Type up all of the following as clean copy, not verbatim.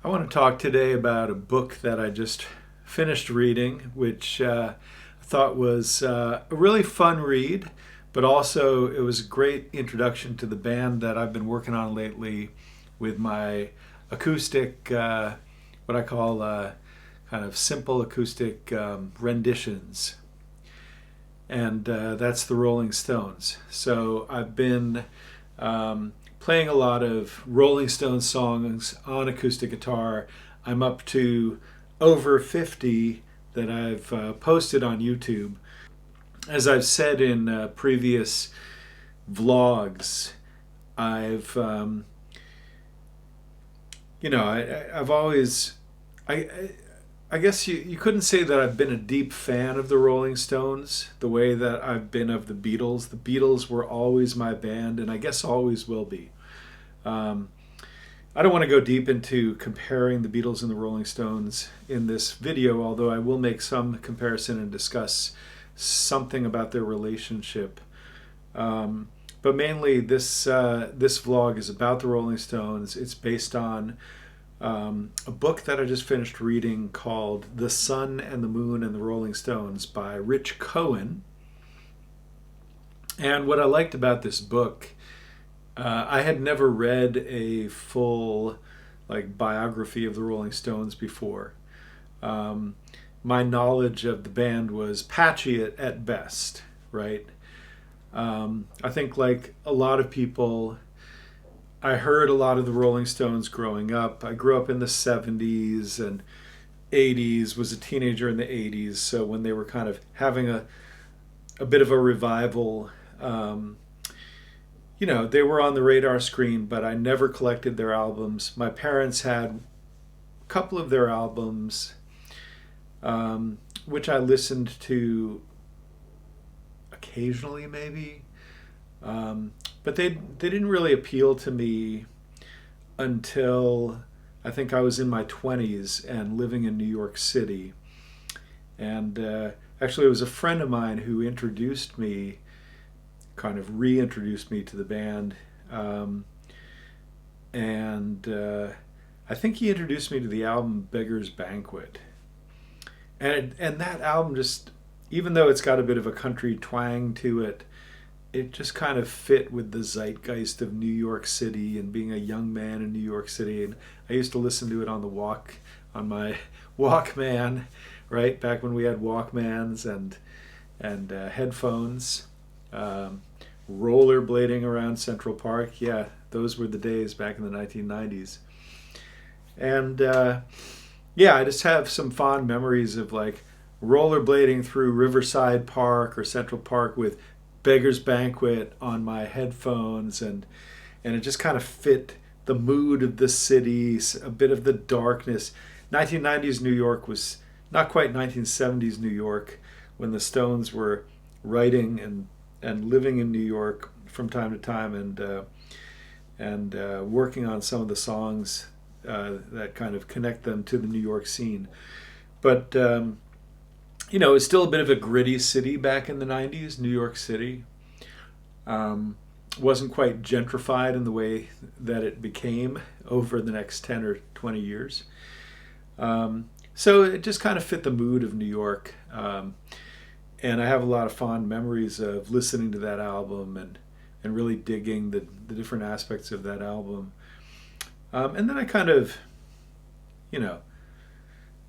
I want to talk today about a book that I just finished reading, which I thought was a really fun read, but also it was a great introduction to the band that I've been working on lately with my acoustic, what I call kind of simple acoustic renditions. And that's the Rolling Stones. So I've been playing a lot of Rolling Stones songs on acoustic guitar. I'm up to over 50 that I've posted on YouTube. As I've said in previous vlogs, I've, I've always, I, I guess you couldn't say that I've been a deep fan of the Rolling Stones the way that I've been of the Beatles. The Beatles were always my band, and I guess always will be. Um, I don't want to go deep into comparing the Beatles and the Rolling Stones in this video, although I will make some comparison and discuss something about their relationship. But mainly, this vlog is about the Rolling Stones. It's based on a book that I just finished reading called The Sun and the Moon and the Rolling Stones by Rich Cohen. And what I liked about this book, I had never read a full biography of the Rolling Stones before. My knowledge of the band was patchy at best, right? I think like a lot of people, I heard a lot of the Rolling Stones growing up. I grew up in the 70s and 80s, was a teenager in the 80s. So when they were kind of having a bit of a revival, they were on the radar screen, but I never collected their albums. My parents had a couple of their albums, which I listened to occasionally maybe. But they didn't really appeal to me until I think I was in my 20s and living in New York City. And actually, it was a friend of mine who introduced me, kind of reintroduced me to the band. And I think he introduced me to the album Beggar's Banquet. And that album just, even though it's got a bit of a country twang to it, it just kind of fit with the zeitgeist of New York City and being a young man in New York City. And I used to listen to it on my Walkman, right? Back when we had Walkmans and headphones, rollerblading around Central Park. Yeah, those were the days back in the 1990s. And yeah, I just have some fond memories of rollerblading through Riverside Park or Central Park with Beggar's Banquet on my headphones, and it just kind of fit the mood of the city, a bit of the darkness. 1990s New York was not quite 1970s New York when the Stones were writing and living in New York from time to time and working on some of the songs that kind of connect them to the New York scene. But it's still a bit of a gritty city back in the 90s, New York City. Wasn't quite gentrified in the way that it became over the next 10 or 20 years. So it just kind of fit the mood of New York. And I have a lot of fond memories of listening to that album and really digging the different aspects of that album. And then I kind of,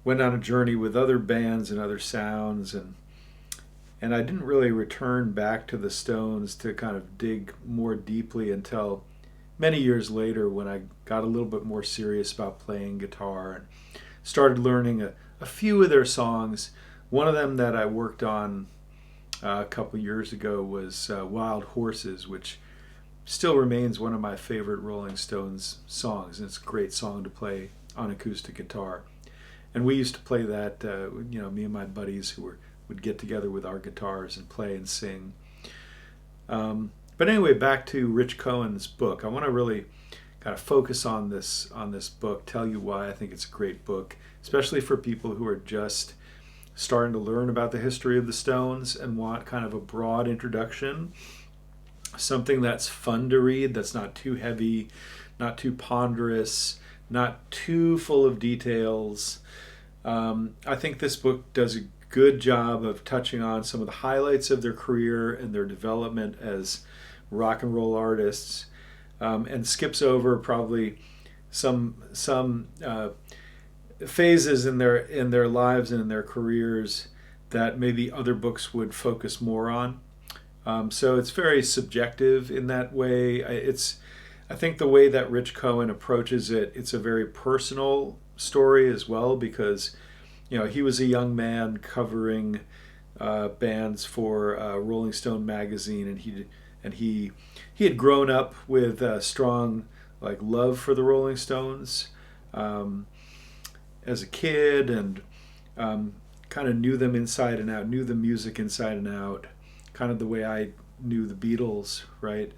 went on a journey with other bands and other sounds, and I didn't really return back to the Stones to kind of dig more deeply until many years later when I got a little bit more serious about playing guitar and started learning a few of their songs. One of them that I worked on a couple years ago was Wild Horses, which still remains one of my favorite Rolling Stones songs. And it's a great song to play on acoustic guitar. And we used to play that, me and my buddies who would get together with our guitars and play and sing. But anyway, back to Rich Cohen's book. I want to really kind of focus on this book, tell you why I think it's a great book, especially for people who are just starting to learn about the history of the Stones and want kind of a broad introduction, something that's fun to read, that's not too heavy, not too ponderous, not too full of details. I think this book does a good job of touching on some of the highlights of their career and their development as rock and roll artists, and skips over probably some phases in their lives and in their careers that maybe other books would focus more on. So it's very subjective in that way. I think the way that Rich Cohen approaches it, it's a very personal story as well, because he was a young man covering bands for Rolling Stone magazine, and he had grown up with a strong love for the Rolling Stones as a kid, and kind of knew them inside and out, knew the music inside and out, kind of the way I knew the Beatles, right?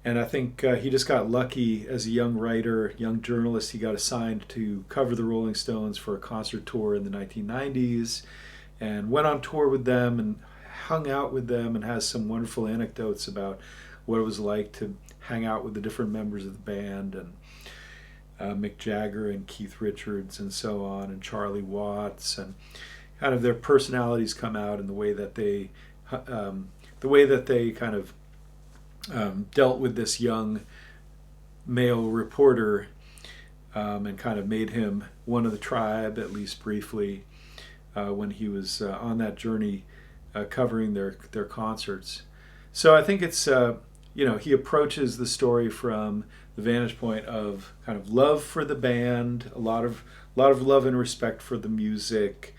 And I think he just got lucky as a young writer, young journalist. He got assigned to cover the Rolling Stones for a concert tour in the 1990s, and went on tour with them and hung out with them, and has some wonderful anecdotes about what it was like to hang out with the different members of the band, and Mick Jagger and Keith Richards and so on, and Charlie Watts, and kind of their personalities come out in the way that they kind of dealt with this young male reporter, and kind of made him one of the tribe, at least briefly, when he was on that journey covering their concerts. So I think it's he approaches the story from the vantage point of kind of love for the band, a lot of love and respect for the music,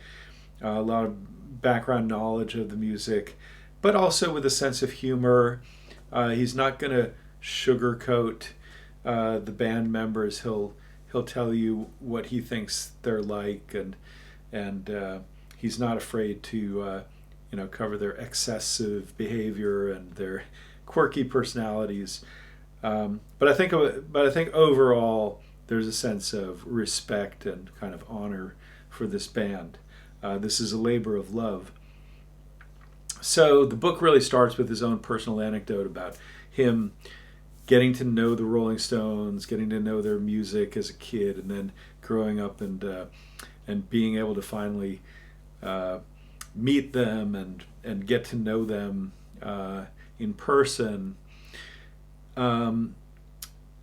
a lot of background knowledge of the music, but also with a sense of humor. He's not going to sugarcoat the band members. He'll tell you what he thinks they're like, and he's not afraid to cover their excessive behavior and their quirky personalities. But I think overall there's a sense of respect and kind of honor for this band. This is a labor of love. So the book really starts with his own personal anecdote about him getting to know the Rolling Stones, getting to know their music as a kid, and then growing up and being able to finally meet them and get to know them in person. And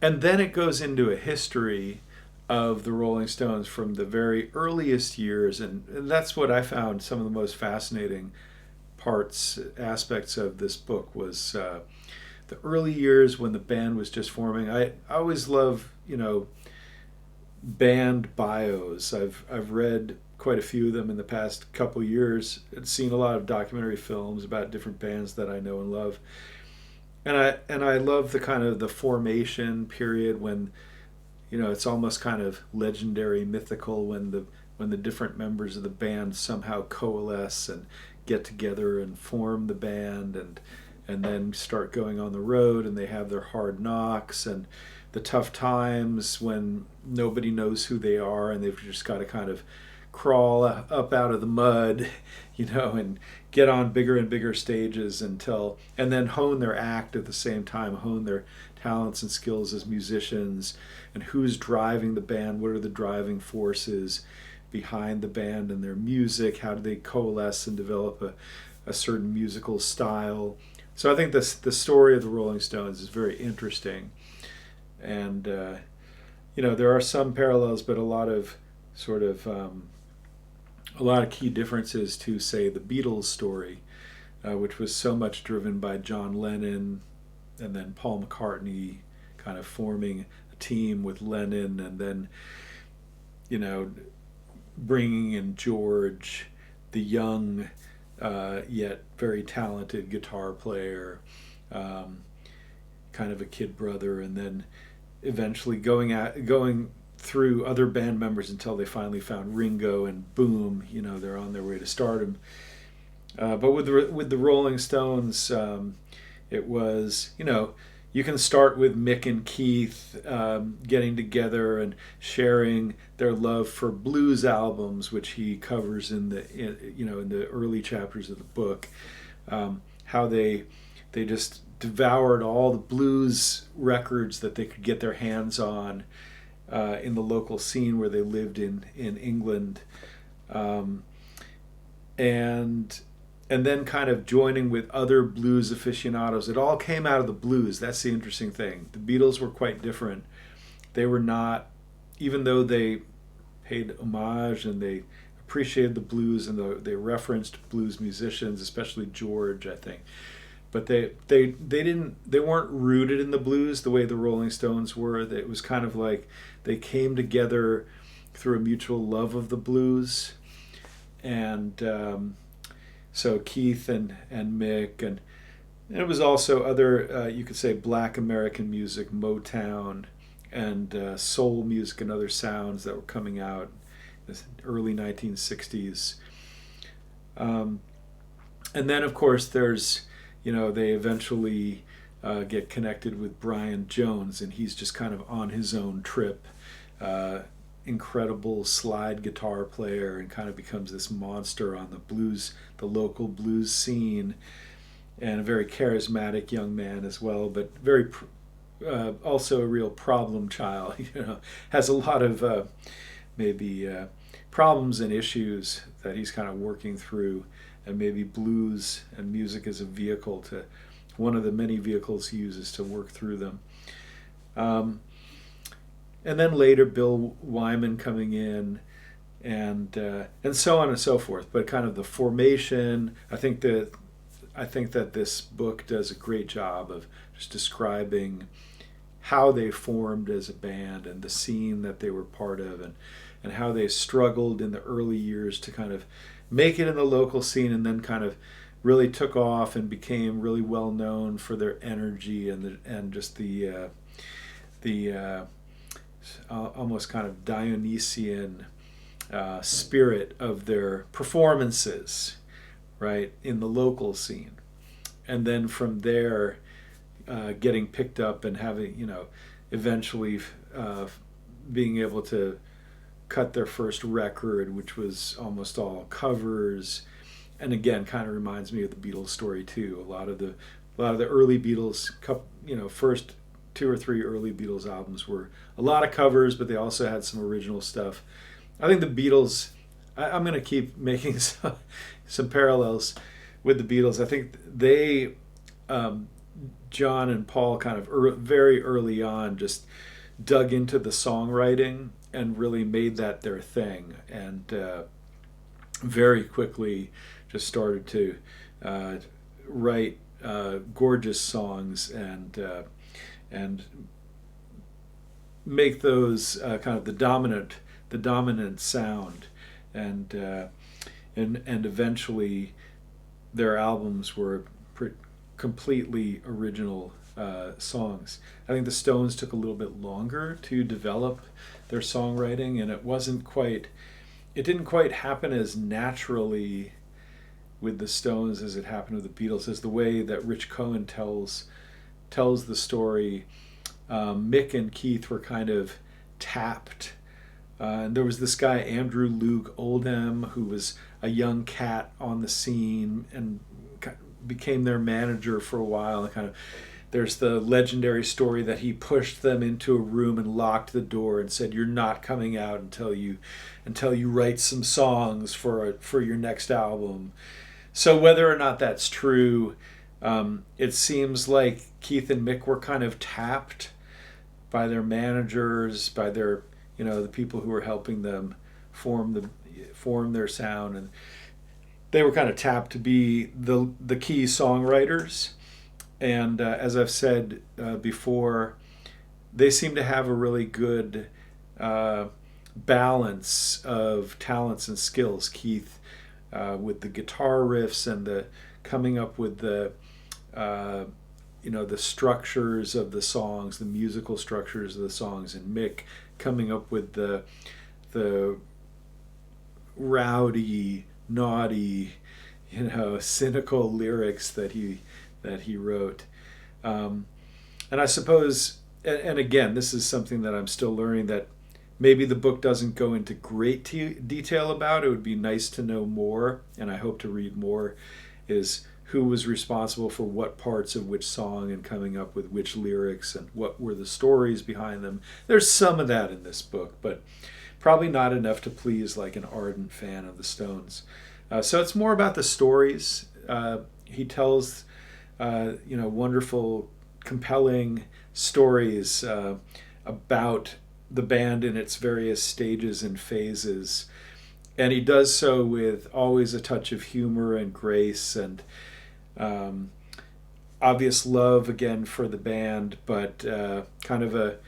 then it goes into a history of the Rolling Stones from the very earliest years, and that's what I found some of the most fascinating aspects of this book was the early years when the band was just forming. I always love band bios. I've read quite a few of them in the past couple years. I've seen a lot of documentary films about different bands that I know and love. And I love the kind of the formation period when it's almost kind of legendary, mythical, when the different members of the band somehow coalesce and get together and form the band, and then start going on the road, and they have their hard knocks and the tough times when nobody knows who they are, and they've just got to kind of crawl up out of the mud, and get on bigger and bigger stages and then hone their act at the same time, hone their talents and skills as musicians, and who's driving the band, what are the driving forces behind the band and their music, how do they coalesce and develop a certain musical style. So I think the story of the Rolling Stones is very interesting, and there are some parallels, but a lot of key differences to, say, the Beatles story, which was so much driven by John Lennon and then Paul McCartney kind of forming a team with Lennon, and then bringing in George, the young yet very talented guitar player, kind of a kid brother, and then eventually going through other band members until they finally found Ringo, and boom, they're on their way to stardom. But with the Rolling Stones, it was, you can start with Mick and Keith getting together and sharing their love for blues albums, which he covers in the early chapters of the book. How they devoured all the blues records that they could get their hands on in the local scene where they lived in England, and then kind of joining with other blues aficionados. It all came out of the blues. That's the interesting thing. The Beatles were quite different. They were not, even though they paid homage and they appreciated the blues and they referenced blues musicians, especially George, I think. But they weren't rooted in the blues the way the Rolling Stones were. It was kind of like they came together through a mutual love of the blues, and so Keith and Mick, and it was also other you could say Black American music, Motown, and soul music and other sounds that were coming out in the early 1960s. And then of course there's, they eventually get connected with Brian Jones, and he's just kind of on his own trip. Incredible slide guitar player, and kind of becomes this monster on the local blues scene, and a very charismatic young man as well, but very also a real problem child. Has a lot of maybe problems and issues that he's kind of working through, and maybe blues and music is a vehicle to one of the many vehicles he uses to work through them. And then later Bill Wyman coming in, and so on and so forth. But kind of the formation, I think that this book does a great job of just describing how they formed as a band and the scene that they were part of, and how they struggled in the early years to kind of make it in the local scene, and then kind of really took off and became really well known for their energy and just the almost kind of Dionysian spirit of their performances, right, in the local scene. And then from there, getting picked up and having, eventually being able to cut their first record, which was almost all covers. And again, kind of reminds me of the Beatles story too. A lot of the early Beatles, first 2 or 3 early Beatles albums were a lot of covers, but they also had some original stuff. I think the Beatles, I'm going to keep making some parallels with the Beatles. I think they, John and Paul, kind of very early on just dug into the songwriting and really made that their thing, and very quickly just started to write gorgeous songs and make those kind of the dominant sound, and eventually their albums were completely original songs. I think the Stones took a little bit longer to develop their songwriting, and it didn't quite happen as naturally with the Stones as it happened with the Beatles, as the way that Rich Cohen tells the story. Mick and Keith were kind of tapped. And there was this guy, Andrew Luke Oldham, who was a young cat on the scene and became their manager for a while. And there's the legendary story that he pushed them into a room and locked the door and said, "You're not coming out until you write some songs for your next album." So whether or not that's true, it seems like Keith and Mick were kind of tapped by their managers, by their, the people who were helping them form their sound, and they were kind of tapped to be the key songwriters. And as I've said before, they seem to have a really good balance of talents and skills. Keith with the guitar riffs and the coming up with the structures of the songs, the musical structures of the songs, and Mick coming up with the rowdy, naughty, cynical lyrics that he wrote. And I suppose, and again, this is something that I'm still learning, that maybe the book doesn't go into great detail about. It would be nice to know more, and I hope to read more, is who was responsible for what parts of which song and coming up with which lyrics and what were the stories behind them. There's some of that in this book, but probably not enough to please like an ardent fan of the Stones. So it's more about the stories. He tells, wonderful, compelling stories about the band in its various stages and phases. And he does so with always a touch of humor and grace and obvious love again for the band, but kind of a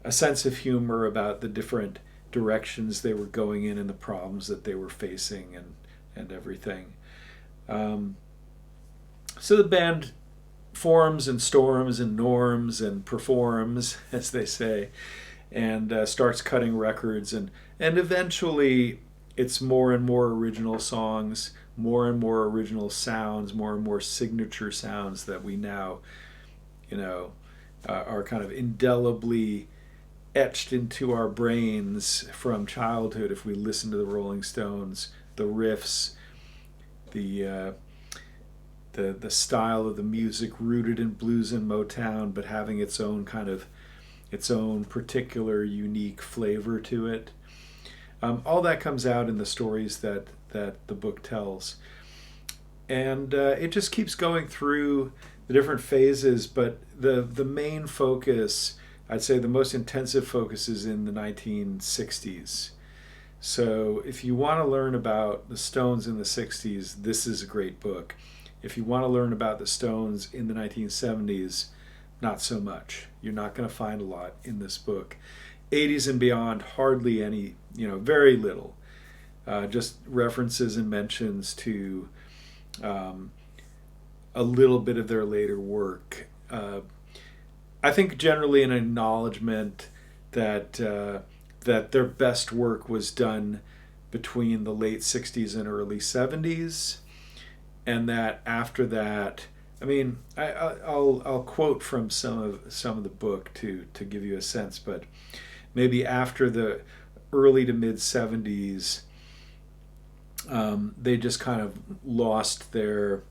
sense of humor about the different directions they were going in and the problems that they were facing and everything. So the band forms and storms and norms and performs, as they say, and starts cutting records, and eventually it's more and more original songs, more and more original sounds, more and more signature sounds that we now, are kind of indelibly etched into our brains from childhood if we listen to the Rolling Stones, the riffs, the style of the music rooted in blues and Motown, but having its own particular unique flavor to it. All that comes out in the stories that the book tells. And it just keeps going through the different phases, but the main focus, I'd say the most intensive focus, is in the 1960s. So if you want to learn about the Stones in the 60s, this is a great book. If you want to learn about the Stones in the 1970s, not so much. You're not going to find a lot in this book. 80s and beyond, hardly any, very little. Just references and mentions to a little bit of their later work. I think generally an acknowledgement that their best work was done between the late 60s and early 70s, and that after that, I'll quote from some of the book to give you a sense, but maybe after the early to mid 70s, they just kind of lost their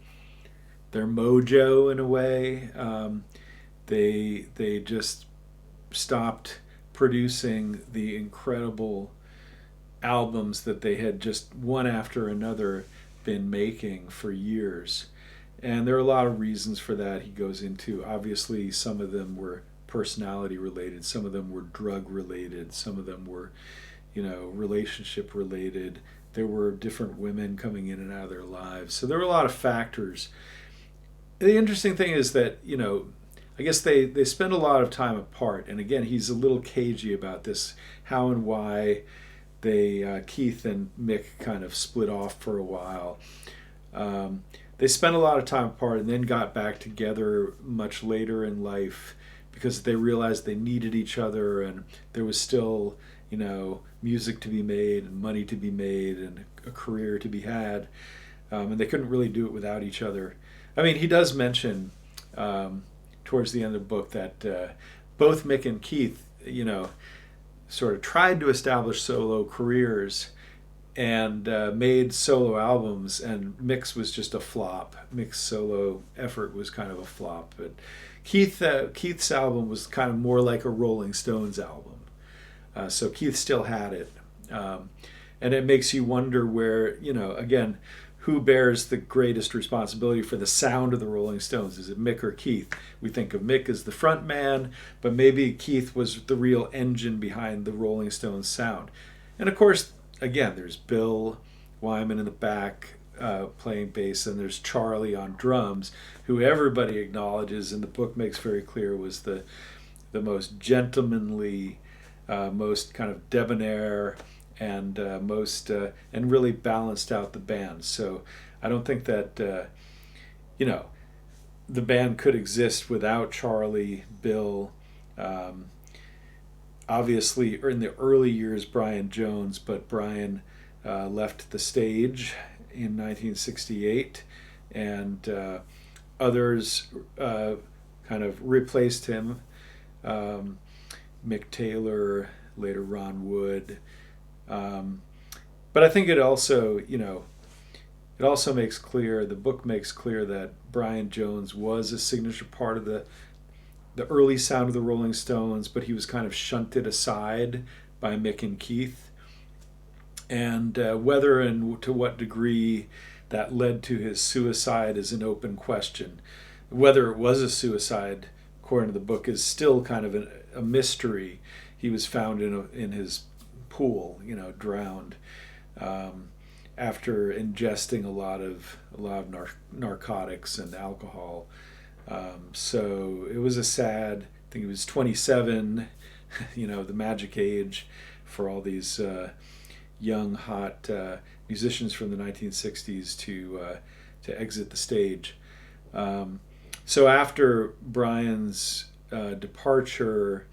mojo in a way. They just stopped producing the incredible albums that they had just one after another been making for years. And there are a lot of reasons for that he goes into. Obviously, some of them were personality related, some of them were drug related, some of them were, relationship related. There were different women coming in and out of their lives. So there were a lot of factors. The interesting thing is that, I guess they spend a lot of time apart. And again, he's a little cagey about this, how and why Keith and Mick kind of split off for a while. They spent a lot of time apart and then got back together much later in life because they realized they needed each other, and there was still, music to be made and money to be made and a career to be had. And they couldn't really do it without each other. He does mention towards the end of the book that both Mick and Keith, sort of tried to establish solo careers and made solo albums, and Mick's was just a flop. Mick's solo effort was kind of a flop, but Keith's album was kind of more like a Rolling Stones album. So Keith still had it, and it makes you wonder where, again, who bears the greatest responsibility for the sound of the Rolling Stones? Is it Mick or Keith? We think of Mick as the front man, but maybe Keith was the real engine behind the Rolling Stones sound. And of course, again, there's Bill Wyman in the back playing bass, and there's Charlie on drums, who everybody acknowledges, and the book makes very clear was the most gentlemanly, most kind of debonair, and most and really balanced out the band. So I don't think that the band could exist without Charlie, Bill, obviously in the early years Brian Jones, but Brian left the stage in 1968, and others kind of replaced him. Mick Taylor, later Ron Wood. But I think it also, it also makes clear, the book makes clear, that Brian Jones was a signature part of the early sound of the Rolling Stones, but he was kind of shunted aside by Mick and Keith. And whether and to what degree that led to his suicide is an open question. Whether it was a suicide, according to the book, is still kind of a mystery. He was found in his pool, drowned, after ingesting a lot of narcotics and alcohol. So it was a sad. I think he was 27. The magic age for all these young, hot musicians from the 1960s to exit the stage. So after Brian's departure,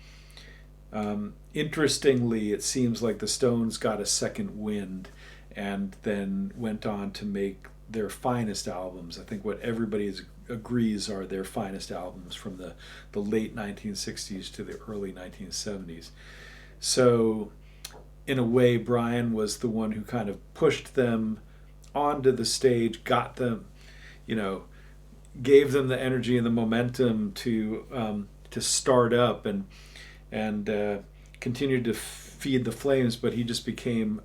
interestingly, it seems like the Stones got a second wind and then went on to make their finest albums. I think what everybody agrees are their finest albums from the late 1960s to the early 1970s. So in a way, Brian was the one who kind of pushed them onto the stage, got them, gave them the energy and the momentum to start up and continued to feed the flames. But he just became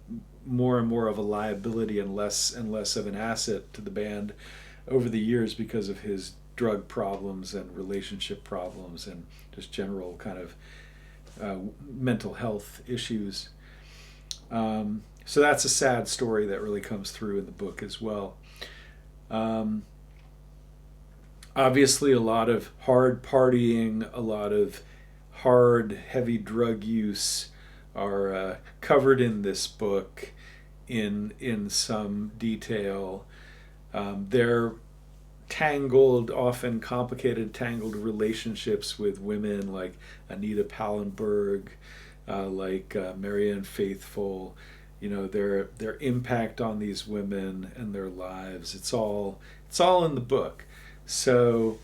more and more of a liability and less of an asset to the band over the years because of his drug problems and relationship problems and just general kind of mental health issues. So that's a sad story that really comes through in the book as well. Obviously, a lot of hard partying, a lot of hard, heavy drug use are covered in this book in some detail. They're often complicated, tangled relationships with women like Anita Pallenberg, like Marianne Faithfull. Their impact on these women and their lives. It's all in the book. So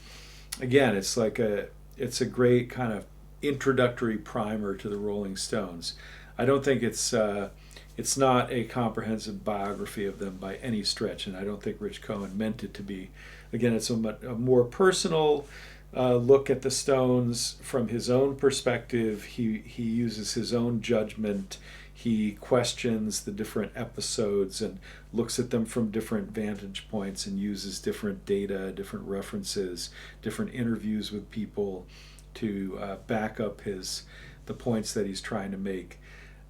again, it's a great kind of introductory primer to the Rolling Stones. I don't think it's not a comprehensive biography of them by any stretch, and I don't think Rich Cohen meant it to be. Again, it's a more personal look at the Stones from his own perspective. He uses his own judgment. He questions the different episodes and looks at them from different vantage points and uses different data, different references, different interviews with people to back up the points that he's trying to make.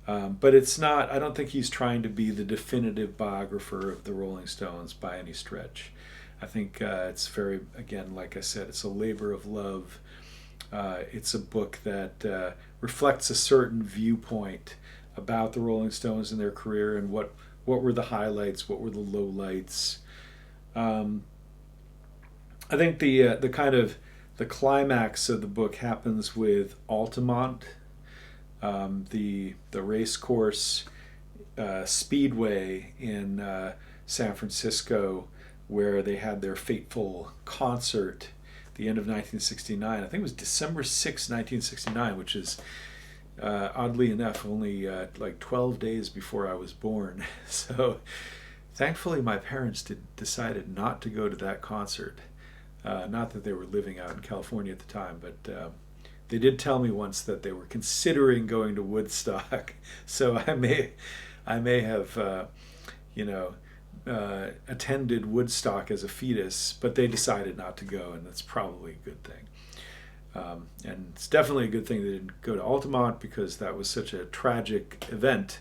But it's not, I don't think he's trying to be the definitive biographer of the Rolling Stones by any stretch. I think it's very, again, like I said, it's a labor of love. It's a book that reflects a certain viewpoint about the Rolling Stones and their career and what were the highlights, what were the lowlights. I think the kind of the climax of the book happens with Altamont, the race course speedway in San Francisco, where they had their fateful concert at the end of 1969. I think it was December 6, 1969, which is oddly enough only like 12 days before I was born. So thankfully my parents decided not to go to that concert. Not that they were living out in California at the time, but they did tell me once that they were considering going to Woodstock. So I may have attended Woodstock as a fetus, but they decided not to go, and that's probably a good thing. And it's definitely a good thing they didn't go to Altamont, because that was such a tragic event.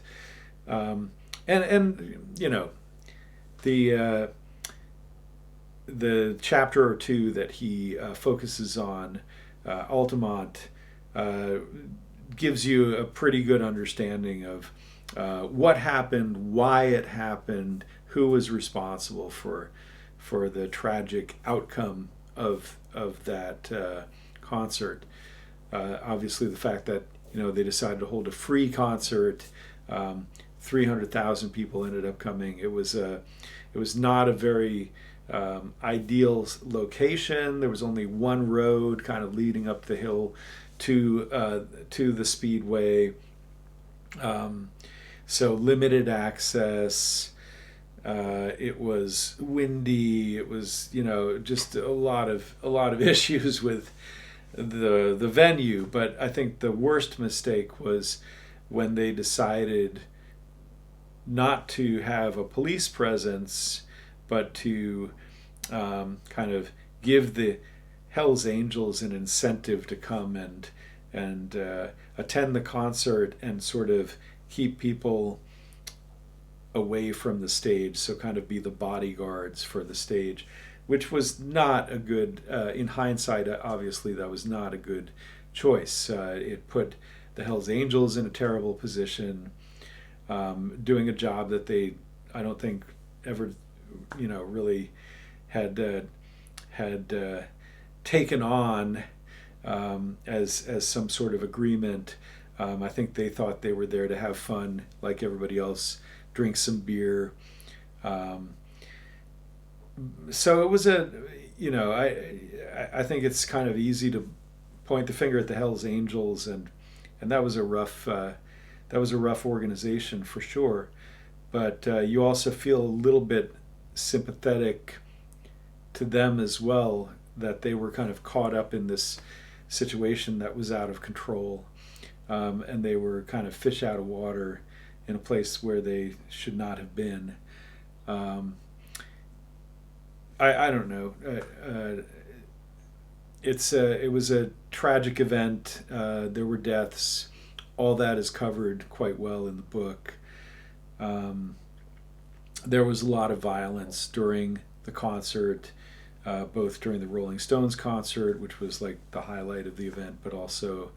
The chapter or two that he focuses on Altamont gives you a pretty good understanding of what happened, why it happened, who was responsible for the tragic outcome of that concert. Obviously, the fact that they decided to hold a free concert, 300,000 people ended up coming. It was not a very ideal location. There was only one road kind of leading up the hill to the speedway, so limited access. It was windy. It was, just a lot of issues with the venue. But I think the worst mistake was when they decided not to have a police presence, but to kind of give the Hell's Angels an incentive to come and attend the concert and sort of keep people away from the stage, so kind of be the bodyguards for the stage, which was not a good, in hindsight, obviously that was not a good choice. It put the Hells Angels in a terrible position, doing a job that they, I don't think, ever, really had taken on as some sort of agreement. I think they thought they were there to have fun, like everybody else, drink some beer. So it was I think it's kind of easy to point the finger at the Hells Angels, and that was a rough organization for sure. But you also feel a little bit sympathetic to them as well, that they were kind of caught up in this situation that was out of control, and they were kind of fish out of water in a place where they should not have been. I don't know. It was a tragic event. There were deaths. All that is covered quite well in the book. There was a lot of violence during the concert, both during the Rolling Stones concert, which was like the highlight of the event, but also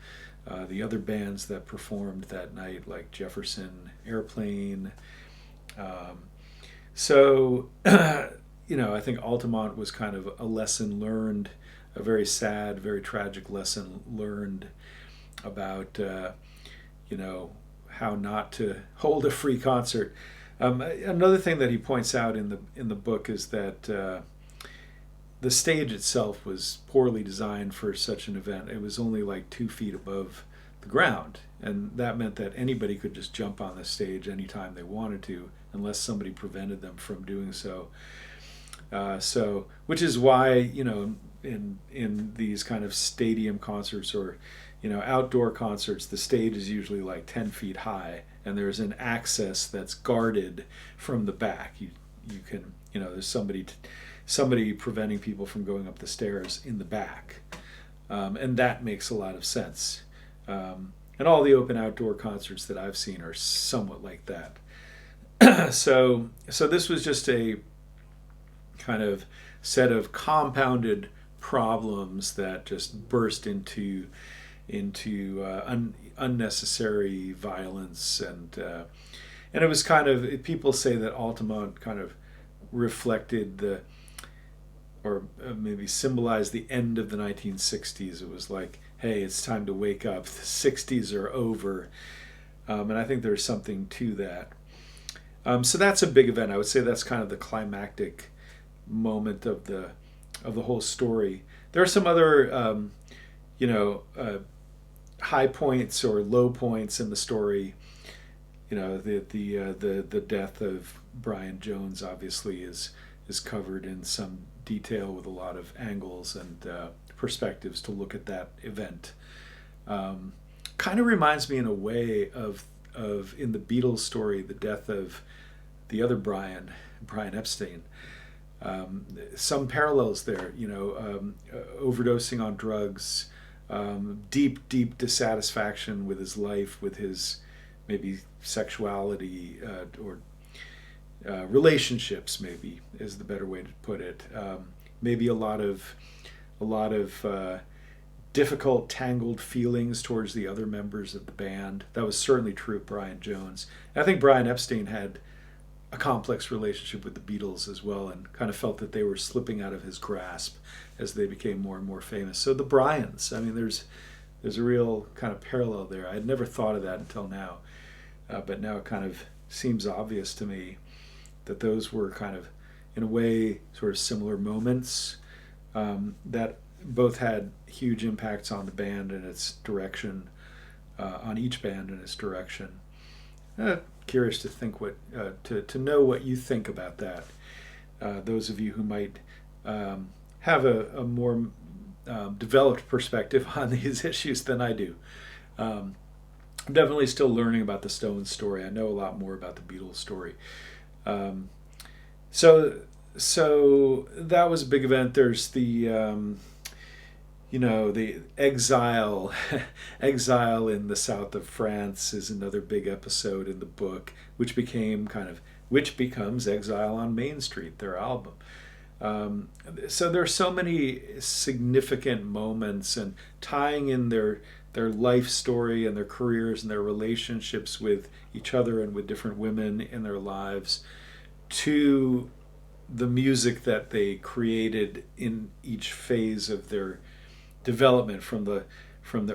the other bands that performed that night, like Jefferson Airplane. So, I think Altamont was kind of a lesson learned, a very sad, very tragic lesson learned about, how not to hold a free concert. Another thing that he points out in the book is that the stage itself was poorly designed for such an event. It was only like 2 feet above the ground, and that meant that anybody could just jump on the stage anytime they wanted to, unless somebody prevented them from doing so. Which is why, in these kind of stadium concerts or outdoor concerts, the stage is usually like 10 feet high, and there's an access that's guarded from the back. You can, there's somebody preventing people from going up the stairs in the back, and that makes a lot of sense. And all the open outdoor concerts that I've seen are somewhat like that. So this was just a kind of set of compounded problems that just burst into unnecessary violence, and it was kind of, people say that Altamont kind of reflected or maybe symbolized the end of the 1960s. It was like, hey, it's time to wake up. The 60s are over, and I think there's something to that. So that's a big event. I would say that's kind of the climactic moment of the whole story. There are some other high points or low points in the story. The death of Brian Jones obviously is covered in some detail with a lot of angles and perspectives to look at that event. Kind of reminds me in a way of in the Beatles story, the death of the other Brian Epstein. Some parallels there, overdosing on drugs, deep dissatisfaction with his life, with his maybe sexuality, or relationships, maybe is the better way to put it. Maybe a lot of difficult, tangled feelings towards the other members of the band. That was certainly true of Brian Jones. And I think Brian Epstein had a complex relationship with the Beatles as well, and kind of felt that they were slipping out of his grasp as they became more and more famous. So the Bryans, I mean, there's a real kind of parallel there. I had never thought of that until now, but now it kind of seems obvious to me that those were kind of, in a way, sort of similar moments that both had huge impacts on the band and its direction, on each band and its direction. curious to think to know what you think about that. Those of you who might have a more developed perspective on these issues than I do. I'm definitely still learning about the Stones story. I know a lot more about the Beatles story. So that was a big event. There's the the exile. Exile in the south of France is another big episode in the book, which becomes Exile on Main Street, their album. So there are so many significant moments, and tying in their life story and their careers and their relationships with each other and with different women in their lives to the music that they created in each phase of their development from the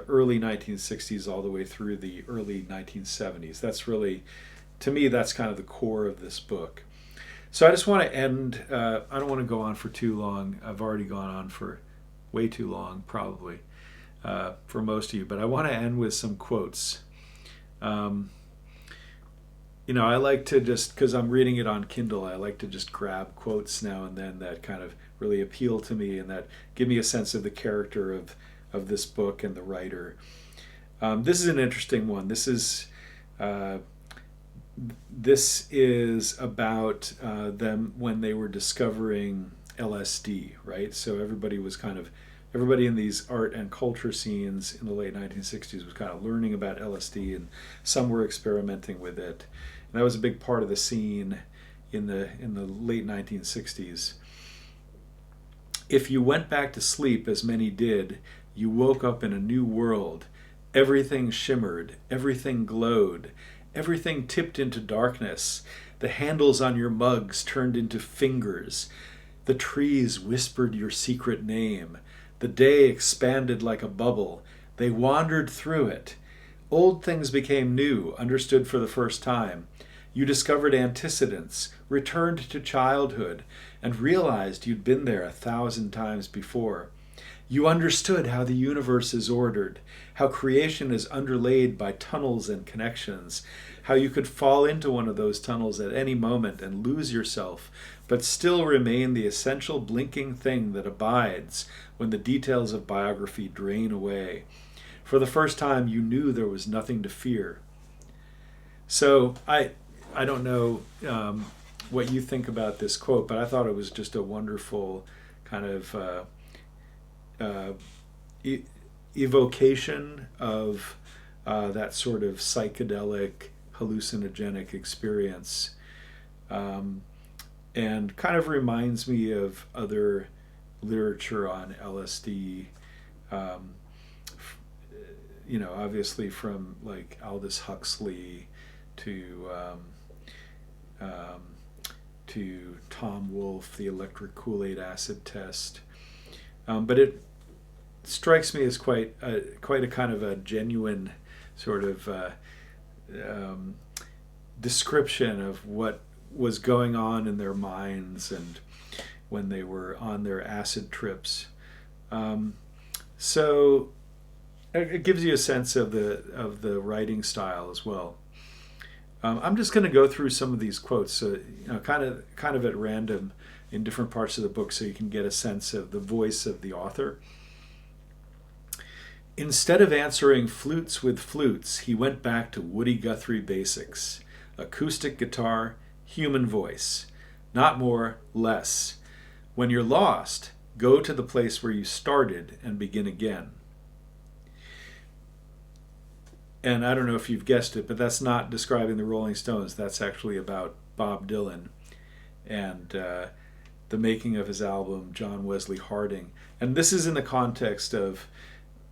early 1960s all the way through the early 1970s. That's really, to me, that's kind of the core of this book. So I just want to end, I don't want to go on for too long. I've already gone on for way too long, probably, for most of you. But I want to end with some quotes. I like to just, because I'm reading it on Kindle, I like to just grab quotes now and then that kind of really appeal to me and that give me a sense of the character of this book and the writer. This is an interesting one. This is about them when they were discovering LSD, right? So everybody in these art and culture scenes in the late 1960s was kind of learning about LSD, and some were experimenting with it. And that was a big part of the scene in the late 1960s. If you went back to sleep, as many did, you woke up in a new world. Everything shimmered, everything glowed, everything tipped into darkness. The handles on your mugs turned into fingers. The trees whispered your secret name. The day expanded like a bubble. They wandered through it. Old things became new, understood for the first time. You discovered antecedents, returned to childhood, and realized you'd been there 1,000 times before. You understood how the universe is ordered, how creation is underlaid by tunnels and connections, how you could fall into one of those tunnels at any moment and lose yourself, but still remain the essential blinking thing that abides when the details of biography drain away. For the first time, you knew there was nothing to fear. So I don't know what you think about this quote, but I thought it was just a wonderful kind of evocation of that sort of psychedelic, hallucinogenic experience, and kind of reminds me of other literature on LSD. Obviously from like Aldous Huxley to Tom Wolfe, the electric Kool-Aid acid test. But it strikes me as quite a kind of a genuine sort of description of what was going on in their minds and when they were on their acid trips. So it gives you a sense of the writing style as well. I'm just going to go through some of these quotes, so kind of at random in different parts of the book, so you can get a sense of the voice of the author. Instead of answering flutes with flutes, he went back to Woody Guthrie basics: acoustic guitar, human voice, not more, less. When you're lost, go to the place where you started and begin again. And I don't know if you've guessed it, but that's not describing the Rolling Stones. That's actually about Bob Dylan and the making of his album, John Wesley Harding. And this is in the context of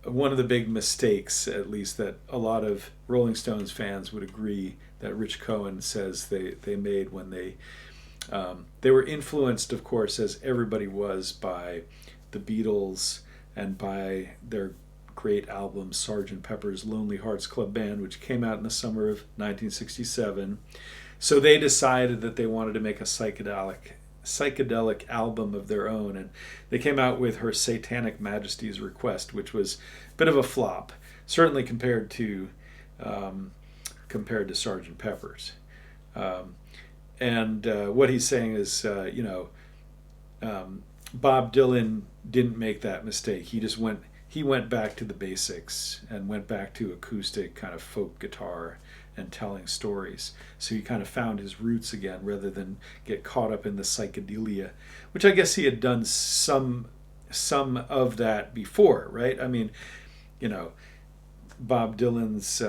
one of the big mistakes, at least, that a lot of Rolling Stones fans would agree that Rich Cohen says they made when they were influenced, of course, as everybody was, by the Beatles and by their great album Sgt. Pepper's Lonely Hearts Club Band, which came out in the summer of 1967. So they decided that they wanted to make a psychedelic album of their own, and they came out with Her Satanic Majesty's Request, which was a bit of a flop, certainly compared to Sgt. Pepper's. Um, and what he's saying is, Bob Dylan didn't make that mistake. He went back to the basics and went back to acoustic kind of folk guitar and telling stories. So he kind of found his roots again rather than get caught up in the psychedelia, which I guess he had done some of that before, right? I mean, you know, Bob Dylan's,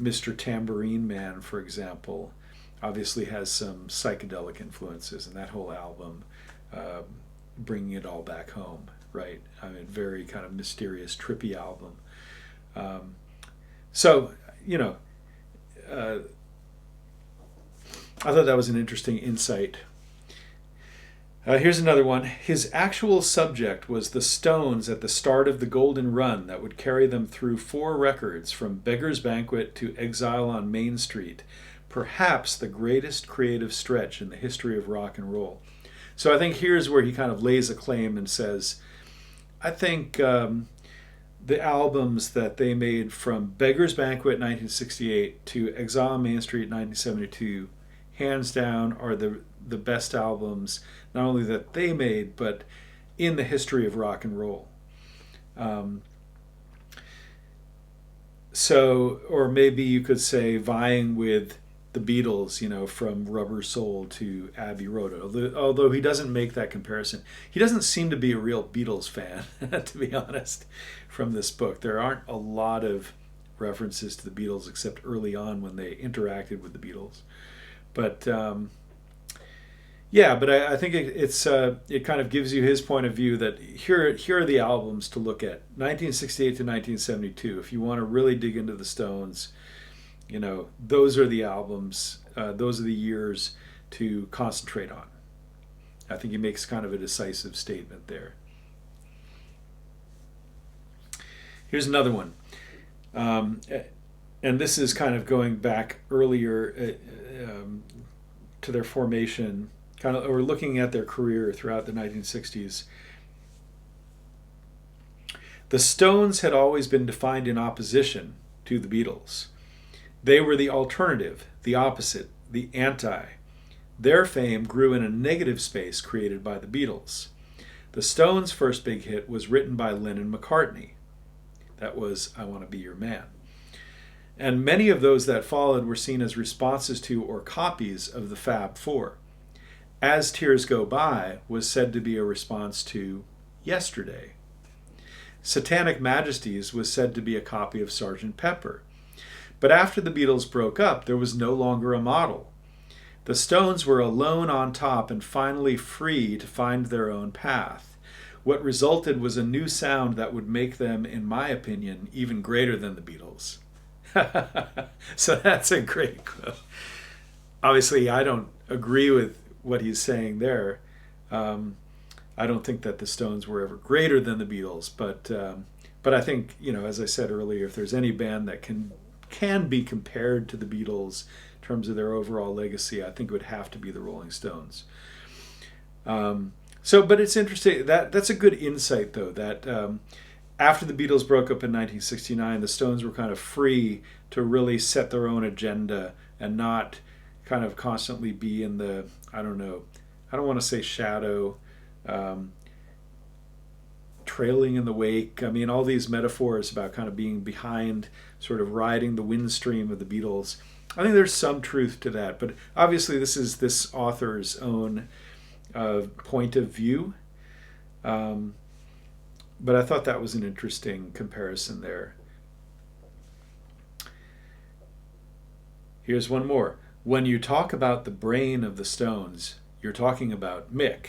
Mr. Tambourine Man, for example, obviously has some psychedelic influences, and that whole album, bringing it all back home, right? I mean, very kind of mysterious, trippy album. So, I thought that was an interesting insight. Here's another one. His actual subject was the Stones at the start of the Golden Run that would carry them through 4 records, from Beggar's Banquet to Exile on Main Street, perhaps the greatest creative stretch in the history of rock and roll. So I think here's where he kind of lays a claim and says, I think the albums that they made from Beggar's Banquet 1968 to Exile on Main Street 1972, hands down, are the best albums, not only that they made, but in the history of rock and roll. Or maybe you could say vying with the Beatles, from Rubber Soul to Abbey Road. Although he doesn't make that comparison. He doesn't seem to be a real Beatles fan, to be honest, from this book. There aren't a lot of references to the Beatles except early on when they interacted with the Beatles. But but I think it kind of gives you his point of view that here are the albums to look at, 1968 to 1972. If you want to really dig into the Stones, those are the albums, those are the years to concentrate on. I think he makes kind of a decisive statement there. Here's another one. And this is kind of going back earlier to their formation, or looking at their career throughout the 1960s. The Stones had always been defined in opposition to the Beatles. They were the alternative, the opposite, the anti. Their fame grew in a negative space created by the Beatles. The Stones' first big hit was written by Lennon McCartney. That was I Want to Be Your Man. And many of those that followed were seen as responses to or copies of the Fab Four. As Tears Go By was said to be a response to Yesterday. Satanic Majesties was said to be a copy of Sgt. Pepper. But after the Beatles broke up, there was no longer a model. The Stones were alone on top and finally free to find their own path. What resulted was a new sound that would make them, in my opinion, even greater than the Beatles. So that's a great quote. Obviously, I don't agree with what he's saying there. I don't think that the Stones were ever greater than the Beatles, but I think, as I said earlier, if there's any band that can be compared to the Beatles in terms of their overall legacy, I think it would have to be the Rolling Stones. But it's interesting, that's a good insight, though, that after the Beatles broke up in 1969, the Stones were kind of free to really set their own agenda and not kind of constantly be in the, I don't want to say shadow, trailing in the wake. I mean, all these metaphors about kind of being behind, sort of riding the windstream of the Beatles. I think there's some truth to that, but obviously this is this author's own point of view. But I thought that was an interesting comparison there. Here's one more. When you talk about the brain of the Stones, you're talking about Mick,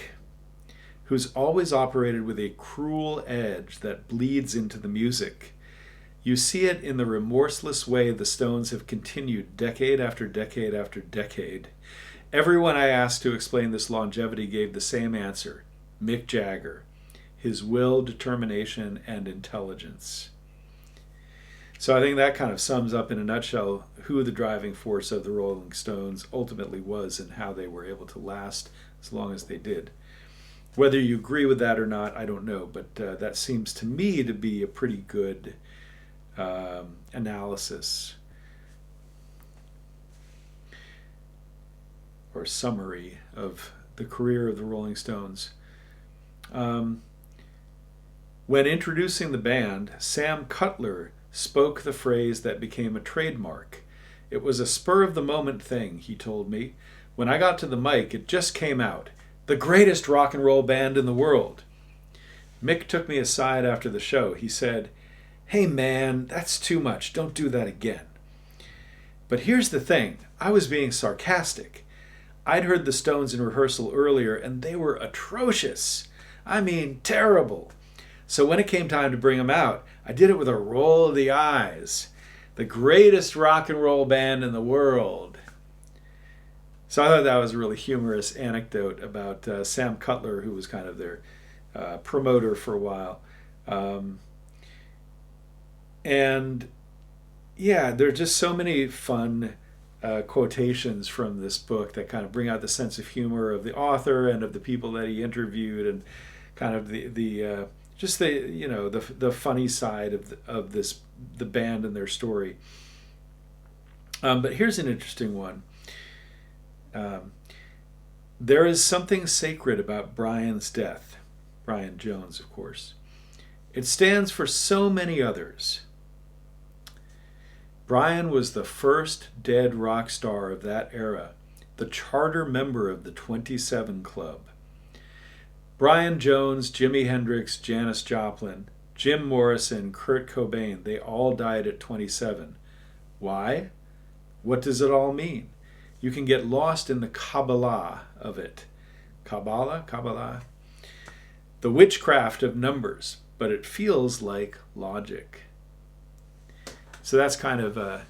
who's always operated with a cruel edge that bleeds into the music. You see it in the remorseless way the Stones have continued decade after decade after decade. Everyone I asked to explain this longevity gave the same answer: Mick Jagger, his will, determination, and intelligence. So I think that kind of sums up in a nutshell who the driving force of the Rolling Stones ultimately was and how they were able to last as long as they did. Whether you agree with that or not, I don't know, but that seems to me to be a pretty good analysis or summary of the career of the Rolling Stones. When introducing the band, Sam Cutler spoke the phrase that became a trademark. It was a spur-of-the-moment thing, he told me. When I got to the mic, it just came out. The greatest rock and roll band in the world. Mick took me aside after the show. He said, "Hey man, that's too much. Don't do that again." But here's the thing. I was being sarcastic. I'd heard the Stones in rehearsal earlier, and they were atrocious. I mean, terrible. So when it came time to bring them out, I did it with a roll of the eyes. The greatest rock and roll band in the world. So I thought that was a really humorous anecdote about Sam Cutler, who was kind of their promoter for a while. And yeah, there are just so many fun quotations from this book that kind of bring out the sense of humor of the author and of the people that he interviewed, and kind of the funny side of the band and their story. But here's an interesting one. There is something sacred about Brian's death. Brian Jones, of course. It stands for so many others. Brian was the first dead rock star of that era, the charter member of the 27 Club. Brian Jones, Jimi Hendrix, Janis Joplin, Jim Morrison, Kurt Cobain, they all died at 27. Why? What does it all mean? You can get lost in the Kabbalah of it. Kabbalah? The witchcraft of numbers, but it feels like logic. So that's kind of,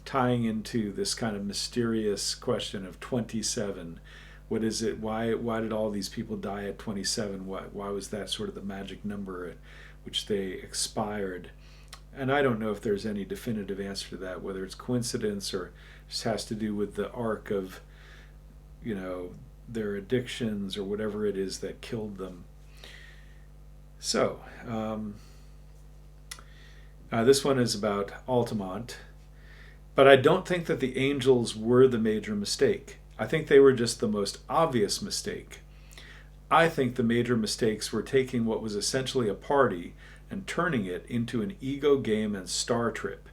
tying into this kind of mysterious question of 27. What is it? Why did all these people die at 27? Why was that sort of the magic number at which they expired? And I don't know if there's any definitive answer to that, whether it's coincidence or just has to do with the arc of, their addictions or whatever it is that killed them. So, this one is about Altamont. But I don't think that the Angels were the major mistake. I think they were just the most obvious mistake. I think the major mistakes were taking what was essentially a party and turning it into an ego game and star trip.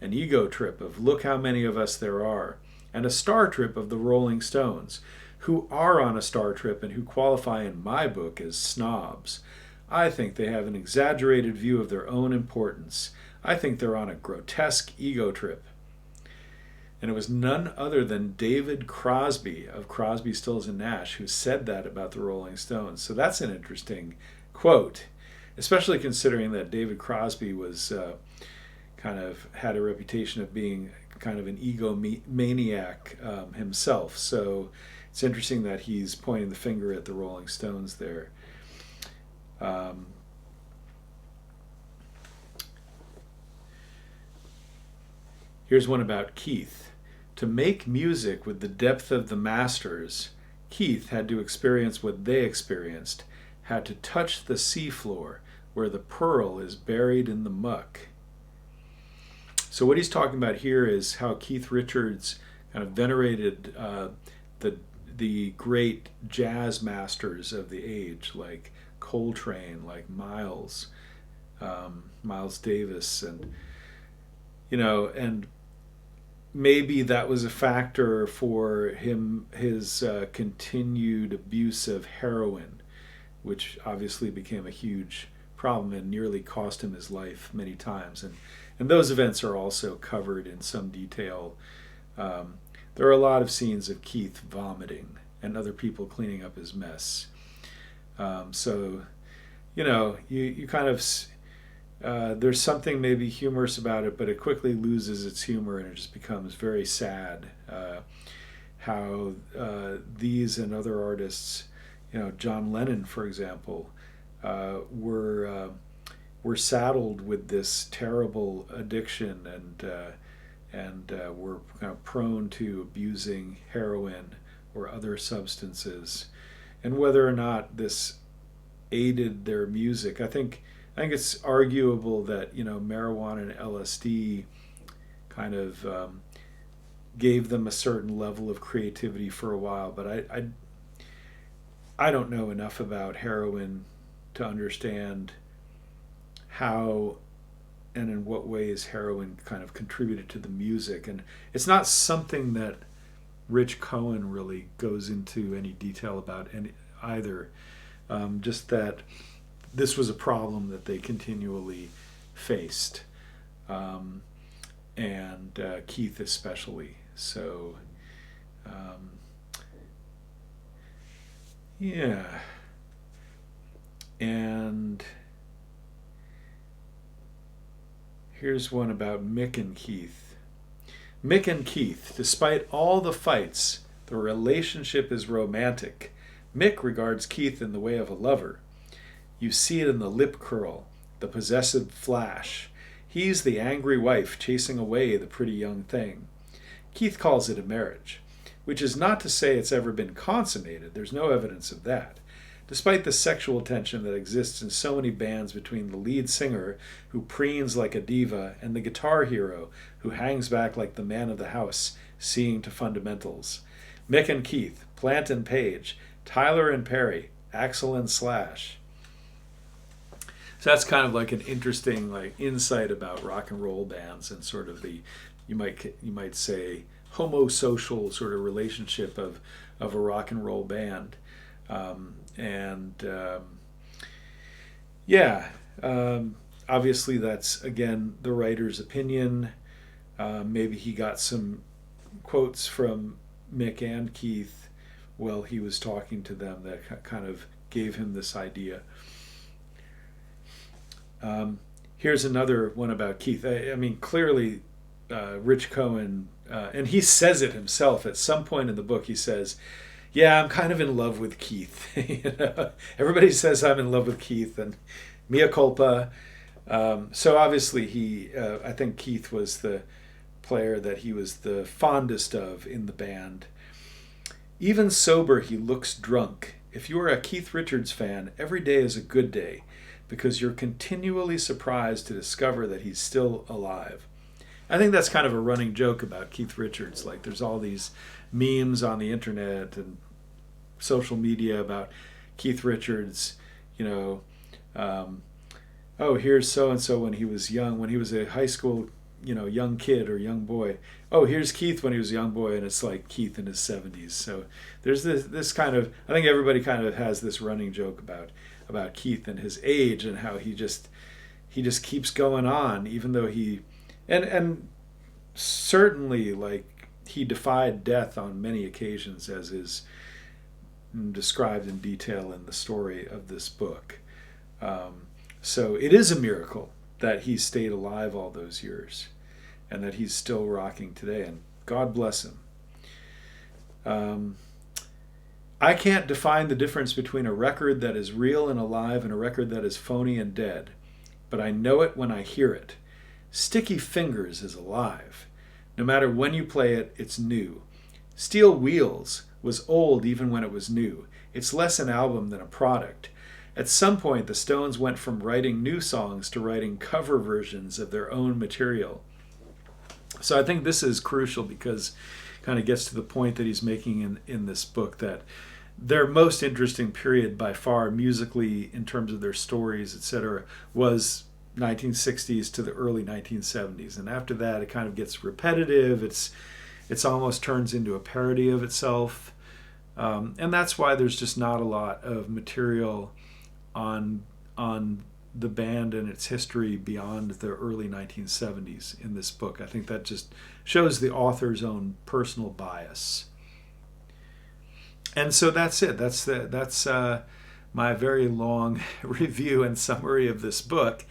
An ego trip of look how many of us there are, and a star trip of the Rolling Stones, who are on a star trip and who qualify in my book as snobs. I think they have an exaggerated view of their own importance. I think they're on a grotesque ego trip. And it was none other than David Crosby of Crosby, Stills and Nash who said that about the Rolling Stones. So that's an interesting quote, especially considering that David Crosby was kind of had a reputation of being kind of an egomaniac himself. So it's interesting that he's pointing the finger at the Rolling Stones there. Here's one about Keith. To make music with the depth of the masters, Keith had to experience what they experienced, had to touch the seafloor where the pearl is buried in the muck. So what he's talking about here is how Keith Richards kind of venerated the great jazz masters of the age, like Coltrane, like Miles Davis, and and maybe that was a factor for his continued abuse of heroin, which obviously became a huge problem and nearly cost him his life many times. And those events are also covered in some detail. There are a lot of scenes of Keith vomiting and other people cleaning up his mess. So, you kind of... there's something maybe humorous about it, but it quickly loses its humor and it just becomes very sad how these and other artists, John Lennon, for example, were saddled with this terrible addiction and were kind of prone to abusing heroin or other substances. And whether or not this aided their music, I think I think it's arguable that, marijuana and LSD kind of gave them a certain level of creativity for a while, but I don't know enough about heroin to understand how and in what ways heroin kind of contributed to the music. And it's not something that Rich Cohen really goes into any detail about either. Just that this was a problem that they continually faced, and Keith especially. So, yeah. And here's one about Mick and Keith. Mick and Keith, despite all the fights, the relationship is romantic. Mick regards Keith in the way of a lover. You see it in the lip curl, the possessive flash. He's the angry wife chasing away the pretty young thing. Keith calls it a marriage, which is not to say it's ever been consummated. There's no evidence of that. Despite the sexual tension that exists in so many bands between the lead singer, who preens like a diva, and the guitar hero, who hangs back like the man of the house, seeing to fundamentals. Mick and Keith, Plant and Page, Tyler and Perry, Axl and Slash. So that's kind of like an interesting insight about rock and roll bands and sort of the, you might say, homosocial sort of relationship of a rock and roll band. Obviously that's, again, the writer's opinion. Maybe he got some quotes from Mick and Keith while he was talking to them that kind of gave him this idea. Here's another one about Keith. I mean, clearly, Rich Cohen, and he says it himself at some point in the book, he says, yeah, I'm kind of in love with Keith. Everybody says I'm in love with Keith, and mea culpa. So obviously I think Keith was the player that he was the fondest of in the band. Even sober, he looks drunk. If you are a Keith Richards fan, every day is a good day, because you're continually surprised to discover that he's still alive. I think that's kind of a running joke about Keith Richards. Like, there's all these memes on the internet and social media about Keith Richards, here's so-and-so when he was young, when he was a high school, young kid or young boy. Oh, here's Keith when he was a young boy, and it's like Keith in his 70s. So there's this kind of, I think everybody kind of has this running joke about Keith and his age and how he just keeps going on, even though he and certainly he defied death on many occasions, as is described in detail in the story of this book. So it is a miracle that he stayed alive all those years and that he's still rocking today, and God bless him. I can't define the difference between a record that is real and alive and a record that is phony and dead, but I know it when I hear it. Sticky Fingers is alive. No matter when you play it, it's new. Steel Wheels was old even when it was new. It's less an album than a product. At some point, the Stones went from writing new songs to writing cover versions of their own material. So I think this is crucial because it kind of gets to the point that he's making in this book, that their most interesting period by far musically in terms of their stories, etc., was 1960s to the early 1970s. And after that, it kind of gets repetitive. It's almost turns into a parody of itself. And that's why there's just not a lot of material on the band and its history beyond the early 1970s in this book. I think that just shows the author's own personal bias. And so that's it. That's my very long review and summary of this book.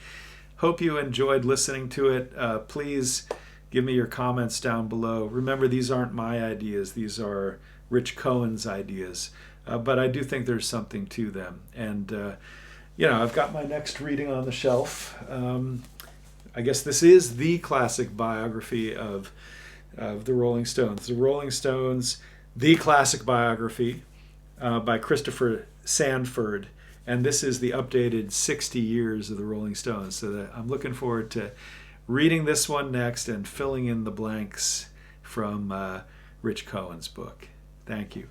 Hope you enjoyed listening to it. Please give me your comments down below. Remember, these aren't my ideas. These are Rich Cohen's ideas. But I do think there's something to them. And, I've got my next reading on the shelf. I guess this is the classic biography of the Rolling Stones. The Rolling Stones, the classic biography by Christopher Sandford. And this is the updated 60 years of the Rolling Stones. So that I'm looking forward to reading this one next and filling in the blanks from Rich Cohen's book. Thank you.